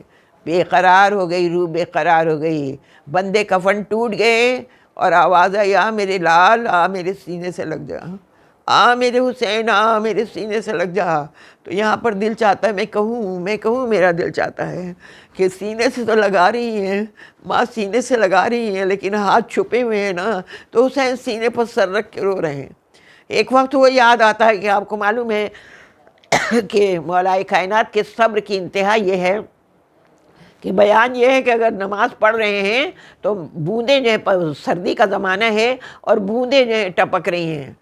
بے قرار ہو گئی روح، بے قرار ہو گئی، بندے کفن ٹوٹ گئے اور آواز آئی، آ میرے لال، آ میرے سینے سے لگ جا، آ میرے حسین، آ میرے سینے سے لگ جا. تو یہاں پر دل چاہتا ہے میں کہوں میرا دل چاہتا ہے کہ سینے سے تو لگا رہی ہیں ماں، سینے سے لگا رہی ہیں، لیکن ہاتھ چھپے ہوئے ہیں نا، تو حسین سینے پر سر رکھ کے رو رہے ہیں. ایک وقت وہ یاد آتا ہے کہ آپ کو معلوم ہے کہ مولا کائنات کے صبر کی انتہا یہ ہے کہ بیان یہ ہے کہ اگر نماز پڑھ رہے ہیں تو بوندیں جو ہے، سردی کا زمانہ ہے اور بوندیں جو ہے ٹپک رہی ہیں،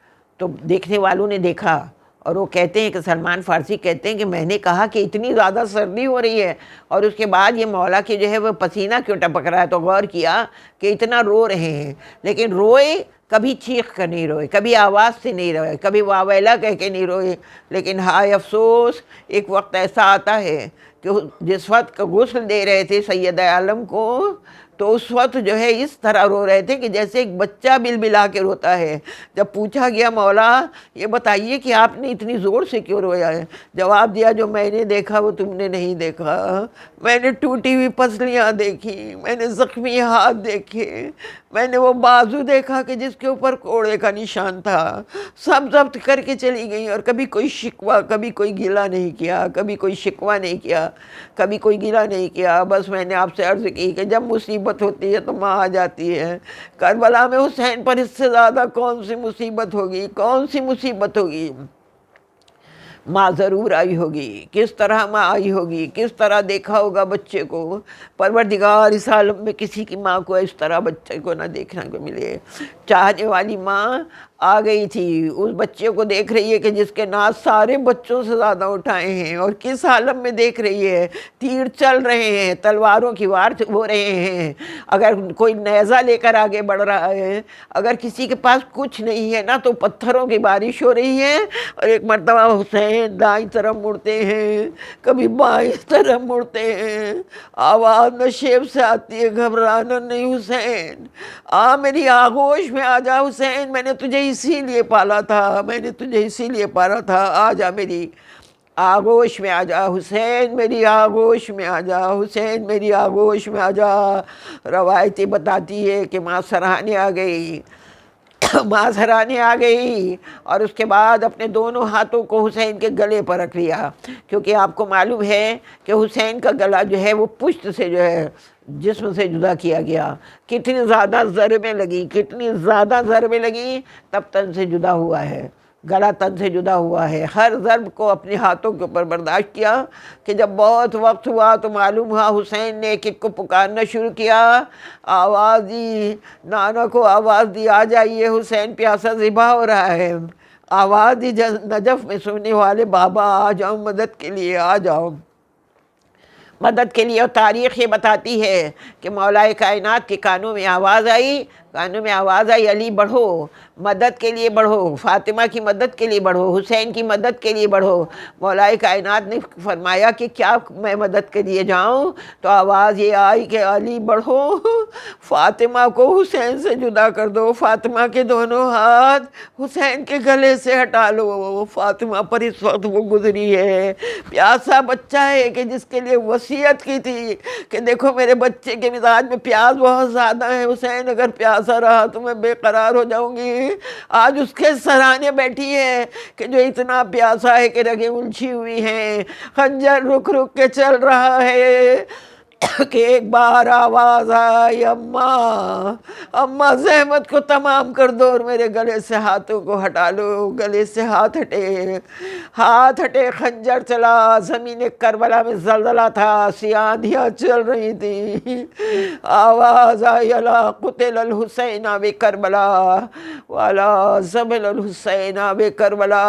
تو دیکھنے والوں نے دیکھا، اور وہ کہتے ہیں کہ سلمان فارسی کہتے ہیں کہ میں نے کہا کہ اتنی زیادہ سردی ہو رہی ہے اور اس کے بعد یہ مولا کی جو ہے وہ پسینہ کیوں ٹپک رہا ہے. تو غور کیا کہ اتنا رو رہے ہیں، لیکن روئے کبھی چیخ کر نہیں روئے، کبھی آواز سے نہیں روئے، کبھی واویلا کہہ کے نہیں روئے. لیکن ہائے افسوس، ایک وقت ایسا آتا ہے کہ جس وقت غسل دے رہے تھے سید عالم کو، تو اس وقت جو ہے اس طرح رو رہے تھے کہ جیسے ایک بچہ بلبلا کے روتا ہے. جب پوچھا گیا مولا یہ بتائیے کہ آپ نے اتنی زور سے کیوں رویا ہے، جواب دیا جو میں نے دیکھا وہ تم نے نہیں دیکھا. میں نے ٹوٹی ہوئی پسلیاں دیکھی، میں نے زخمی ہاتھ دیکھے، میں نے وہ بازو دیکھا کہ جس کے اوپر کوڑے کا نشان تھا. سب ضبط کر کے چلی گئیں، اور کبھی کوئی شکوہ، کبھی کوئی گلہ نہیں کیا، کبھی کوئی شکوہ نہیں کیا، کبھی کوئی گلہ نہیں کیا. بس میں نے آپ سے عرض کی کہ جب مصیبت ہوتی ہے تو ماں آ جاتی ہے. کربلا میں حسین پر اس سے زیادہ کون سی مصیبت ہوگی، کون سی مصیبت ہوگی؟ ماں ضرور آئی ہوگی. کس طرح ماں آئی ہوگی، کس طرح دیکھا ہوگا بچے کو. پروردگار اس عالم میں کسی کی ماں کو اس طرح بچے کو نہ دیکھنے کو ملے. چاہنے والی ماں آ گئی تھی، اس بچے کو دیکھ رہی ہے کہ جس کے ناز سارے بچوں سے زیادہ اٹھائے ہیں، اور کس عالم میں دیکھ رہی ہے. تیر چل رہے ہیں، تلواروں کی وار ہو رہے ہیں، اگر کوئی نیزہ لے کر آگے بڑھ رہا ہے، اگر کسی کے پاس کچھ نہیں ہے نا تو پتھروں کی بارش ہو رہی ہے. اور ایک مرتبہ حسین دائیں طرف مڑتے ہیں، کبھی بائیں طرف مڑتے ہیں، آواز نشیب سے آتی ہے گھبرانا نہیں حسین، آ میری آغوش میں آ جا حسین، میں نے تجھے اسی لیے پالا تھا، میں نے تجھے اسی لیے پالا تھا، آ جا میری آغوش میں آ جا حسین، میری آغوش میں آ جا حسین، میری آغوش میں آ جا. روایتیں بتاتی ہے کہ ماں سرہانے آ گئی ماں سرانے آ گئی اور اس کے بعد اپنے دونوں ہاتھوں کو حسین کے گلے پر رکھ لیا، کیونکہ آپ کو معلوم ہے کہ حسین کا گلا جو ہے وہ پشت سے جو ہے جسم سے جدا کیا گیا. کتنی زیادہ ضربیں لگی، کتنی زیادہ ضربیں لگی، تب تن سے جدا ہوا ہے، گلا تن سے جدا ہوا ہے. ہر ضرب کو اپنے ہاتھوں کے اوپر برداشت کیا کہ جب بہت وقت ہوا تو معلوم ہوا حسین نے ایک ایک کو پکارنا شروع کیا. آواز دی، نانا کو آواز دی، آ جائیے حسین پیاسا ذبح ہو رہا ہے. آواز دی نجف میں سننے والے، بابا آ جاؤ مدد کے لیے، آ جاؤ مدد کے لیے. اور تاریخ یہ بتاتی ہے کہ مولا کائنات کے کانوں میں آواز آئی، علی بڑھو، مدد کے لیے بڑھو، فاطمہ کی مدد کے لیے بڑھو، حسین کی مدد کے لیے بڑھو. مولا کائنات نے فرمایا کہ کیا میں مدد کے لیے جاؤں؟ تو آواز یہ آئی کہ علی بڑھو، فاطمہ کو حسین سے جدا کر دو، فاطمہ کے دونوں ہاتھ حسین کے گلے سے ہٹا لو. فاطمہ پر اس وقت وہ گزری ہے، پیاسا بچہ ہے کہ جس کے لیے وصیت کی تھی کہ دیکھو میرے بچے کے مزاج میں پیاس بہت زیادہ ہے، حسین اگر پیاسا رہا تو میں بے قرار ہو جاؤں گی. آج اس کے سرانے بیٹھی ہے کہ جو اتنا پیاسا ہے کہ رگیں الجھی ہوئی ہیں، خنجر رک رک کے چل رہا ہے کہ ایک بار آواز آئی، اماں زحمت کو تمام کر دو اور میرے گلے سے ہاتھوں کو ہٹا لو. گلے سے ہاتھ ہٹے، خنجر چلا. زمین کربلا میں زلزلہ تھا، سیاندیاں چل رہی تھی. آواز آئی، الا قتل الحسین بکربلا والا زبل الحسین بکربلا.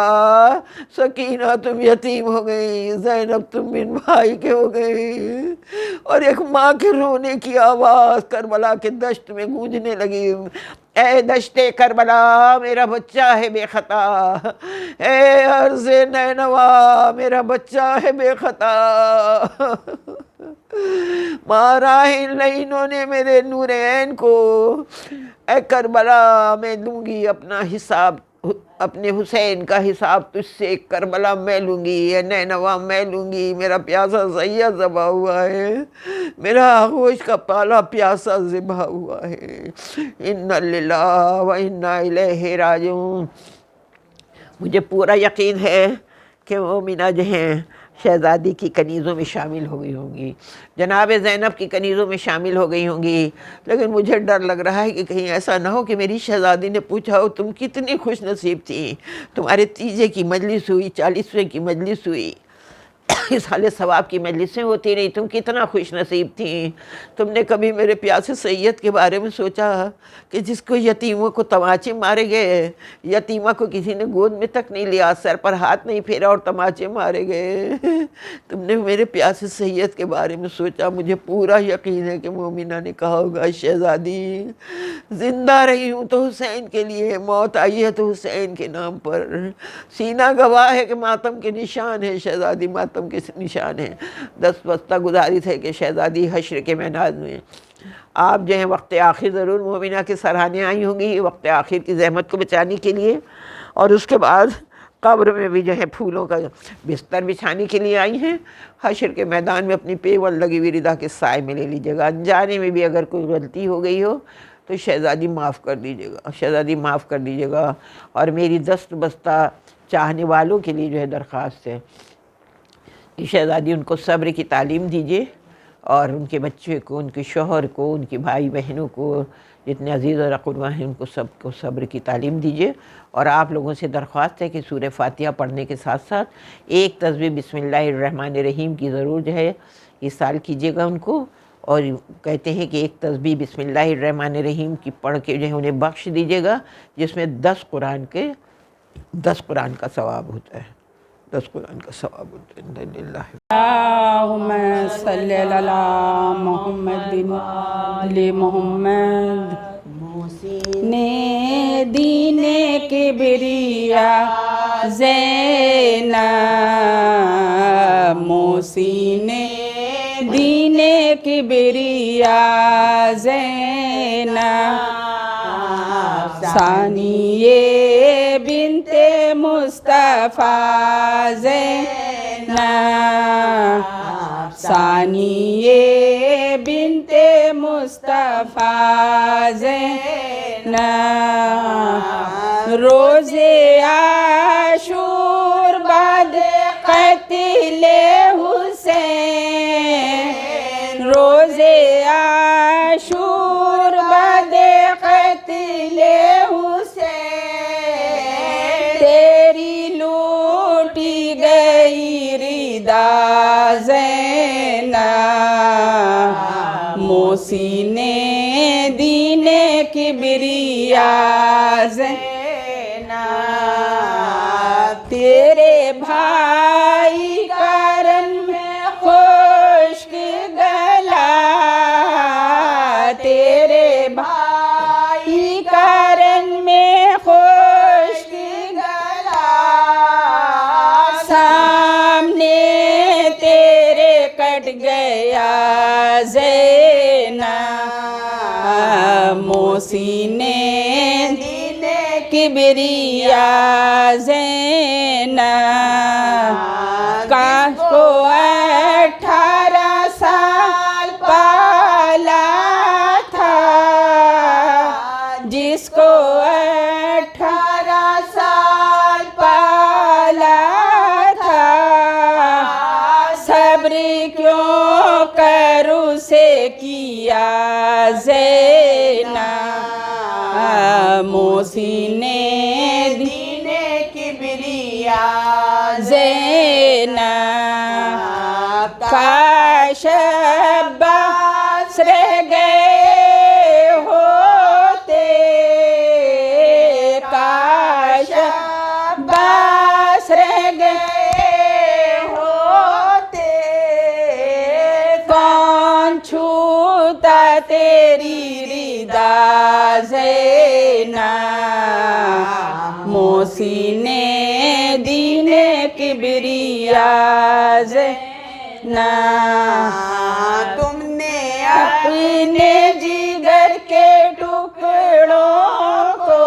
سکینہ تم یتیم ہو گئی، زینب تم بن بھائی کے ہو گئی. اور ایک ماں کے رونے کی آواز کربلا کے دشت میں گونجنے لگی. اے دشت کربلا میرا بچہ ہے بے خطا، اے عرض نینوا میرا بچہ ہے بے خطا. مارا ان لعینوں نے میرے نور عین کو. اے کربلا میں لوں گی اپنا حساب، اپنے حسین کا حساب تجھ سے. کربلا میں لوں گی، اے نینوا میں لوں گی. میرا پیاسا سید ذبح ہوا ہے، میرا آغوش کا پالا پیاسا ذبح ہوا ہے. انا للہ و انا الیہ راجعون. مجھے پورا یقین ہے کہ مومنہ جو ہیں شہزادی کی کنیزوں میں شامل ہو گئی ہوں گی، جناب زینب کی کنیزوں میں شامل ہو گئی ہوں گی. لیکن مجھے ڈر لگ رہا ہے کہ کہیں ایسا نہ ہو کہ میری شہزادی نے پوچھا ہو تم کتنی خوش نصیب تھیں، تمہارے تیجے کی مجلس ہوئی، 40ویں کی مجلس ہوئی، اصحال ثواب کی مجلسیں ہوتی رہی، تم کتنا خوش نصیب تھیں. تم نے کبھی میرے پیاسے سید کے بارے میں سوچا کہ جس کو یتیموں کو تماچے مارے گئے، یتیمہ کو کسی نے گود میں تک نہیں لیا، سر پر ہاتھ نہیں پھیرا اور تماچے مارے گئے؟ تم نے میرے پیاسے سید کے بارے میں سوچا؟ مجھے پورا یقین ہے کہ مومنہ نے کہا ہوگا شہزادی زندہ رہی ہوں تو حسین کے لیے، موت آئی ہے تو حسین کے نام پر. سینہ گواہ ہے کہ ماتم کے نشان ہے، شہزادی ماتم کے نشان ہے. دست بستہ گزارش ہے کہ شہزادی حشر کے میدان میں آپ جو ہیں وقت آخر ضرور مومنہ کے سرانے آئی ہوں گی، وقت آخر کی زحمت کو بچانے کے لیے. اور اس کے بعد قبر میں بھی جو ہے پھولوں کا بستر بچھانے کے لیے آئی ہیں. حشر کے میدان میں اپنی پیول لگی ہوئی ردا کے سائے میں لے لیجیے گا. انجانے میں بھی اگر کوئی غلطی ہو گئی ہو تو شہزادی معاف کر دیجیے گا، شہزادی معاف کر دیجیے گا. اور میری دست بستہ چاہنے والوں کے لیے جو ہے درخواست ہے کہ شہزادی ان کو صبر کی تعلیم دیجیے، اور ان کے بچے کو، ان کے شوہر کو، ان کے بھائی بہنوں کو، جتنے عزیز اور اقربا ہیں ان کو سب کو صبر کی تعلیم دیجیے. اور آپ لوگوں سے درخواست ہے کہ سورہ فاتحہ پڑھنے کے ساتھ ساتھ ایک تسبیح بسم اللہ الرحمن الرحیم کی ضرور جو ہے اصرار کیجیے گا ان کو. اور کہتے ہیں کہ ایک تسبیح بسم اللہ الرحمن الرحیم کی پڑھ کے جو ہے انہیں بخش دیجیے گا، جس میں 10 قرآن کا ثواب ہوتا ہے، 10 قرآن کا ثواب ہوتا ہے. الحمدللہ. اللہم صلی علی محمد علی محمد. نے دین کبریا زینب، موسین دین کبریا زینب، ثانیہ بنت مصطفیٰ زینب، ثانیہ بنت مصطفیٰ زینب، روزے عاشور بعد قتل حسین، روزے عاشور بعد قتل حسین، تیری لوٹی گئی ردا زینب، محسن دین کبریا زینب، تیرے بھائی کرن میں خشک گلا، تیرے بھائی کرن میں خشک گلا، سامنے تیرے کٹ گیا زینب، محسن دین کبریا زینب، کاش کو 18 سال پالا تھا، جس کو 18 سال پالا تھا، صبر کیوں کر اسے کیا زینب، محسن دین کبریا زینب، کاش عباس رہ گئے ہوتے، کاش عباس رہ گئے ہوتے، کون چھوتا تیری ردا زینب، محسن دین کبریا زینب، تم نے اپنے جگر کے ٹکڑوں کو،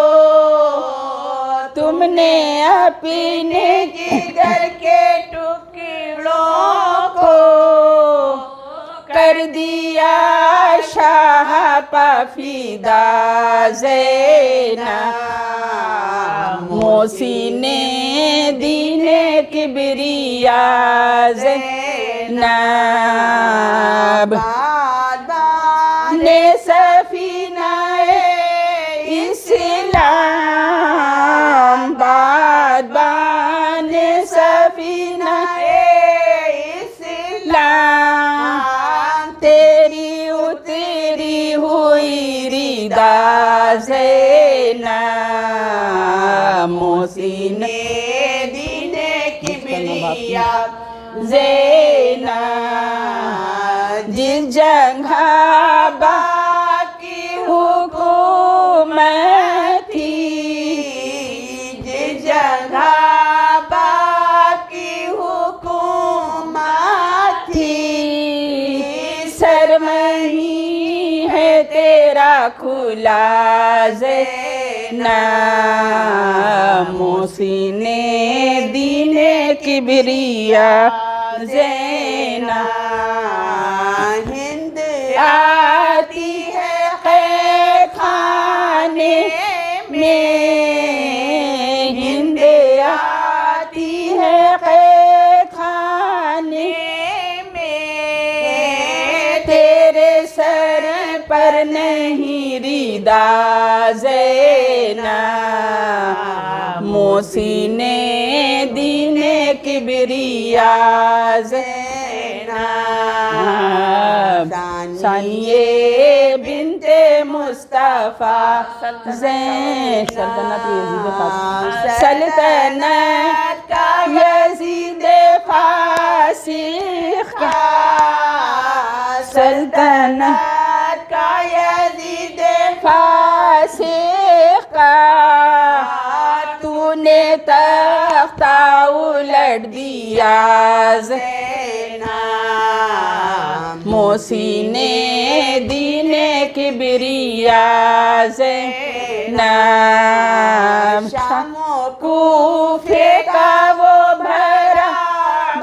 تم نے اپنے جگر کے ٹکڑوں کو کر دیا شاہ پا فدا زینب، محسن دین کبریا زینب، نے سفینہ اسلام، بادبان سفینہ اسلام، تیری اتری ہوئی ردا زینب، محسن دین کبریا زینب، جس جگہ باقی حکومت تھی، جس جگہ باقی حکومت تھی، سرمئی ہے تیرا کھلا زینب، محسن دین کبریا زینب، ہند آتی ہے خیر خانے میں، ہند آتی ہے خیر خانے میں، تیرے سر پر نہیں ردا زینب، محسن دین کبریا زینب، ثانیہ بنت مصطفیٰ سلطنت کا یزید فاسق کا، سلطنت کا یزید فاسق کا، تو نے تختہ الٹ دیا زینب، محسن دین کبریا زینب، شام و کوفے کا وہ بھرا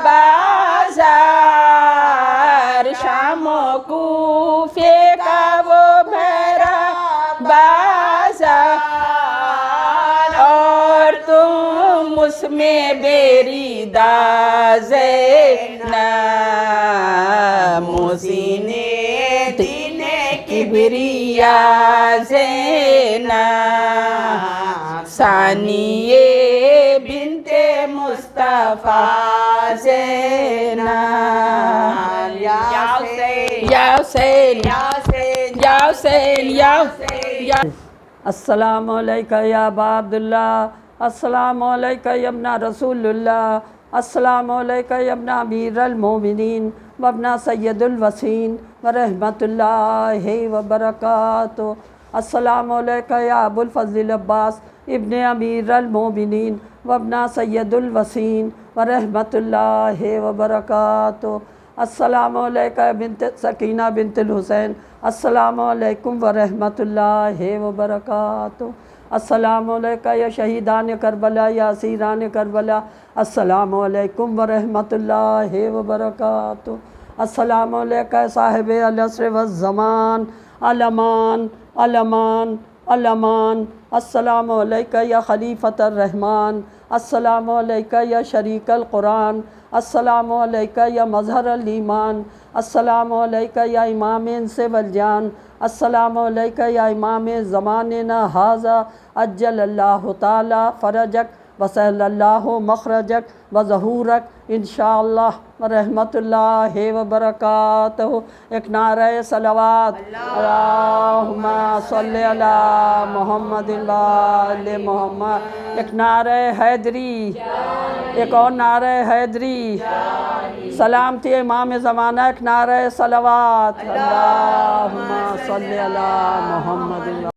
بازار، شام و کوفے کا وہ بھرا بازار، میں بیریدہ زینب محسن دین کبریا زینب ثانیہ بنت مصطفیٰ زینب یا حسین یا حسین یا حسین یا حسین السلام علیکہ یا ابا عبداللہ، السلام علیکہ یا ابن رسول اللہ، السلام علیکہ یا ابن امیر المومنین و ابن سید الوسین ورحمۃ اللہ وبرکاتہ، السلام علیکہ یا ابو الفضل العباس ابن امیر المومنین و ابن سید الوسین ورحمۃ اللہ وبرکاتہ، السلام علیکہ بنت سکینہ بنت الحسین، السلام علیکم ورحمۃ اللہ وبرکاتہ، السلام علیکہ یا شہیدان کربلا یا اسیران کربلا، السلام علیکم ورحمۃ اللہ وبرکاتہ، السلام علیکہ صاحب العصر والزمان الامان الامان الامان، السلام علیکہ یا خلیفۃ الرحمن، السلام علیکہ یا شریک القرآن، السلام علیکہ یا مظہر الایمان، السلام علیکہ یا امام انس والجان، السلام علیکہ یا امام زماننا ھذا عجل اللہ تعالی فرجک وسہل اللہ مخرجک وظہورک انشاءاللہ ورحمۃ اللہ وبرکاتہ۔ ایک نعرہ صلوات، اللہم صلی علی محمد وآل محمد، ایک نعرہ حیدری، ایک اور نعرہ حیدری، سلامتی امام زمانہ، ایک نعرہ صلوات، اللہم صلی علی محمد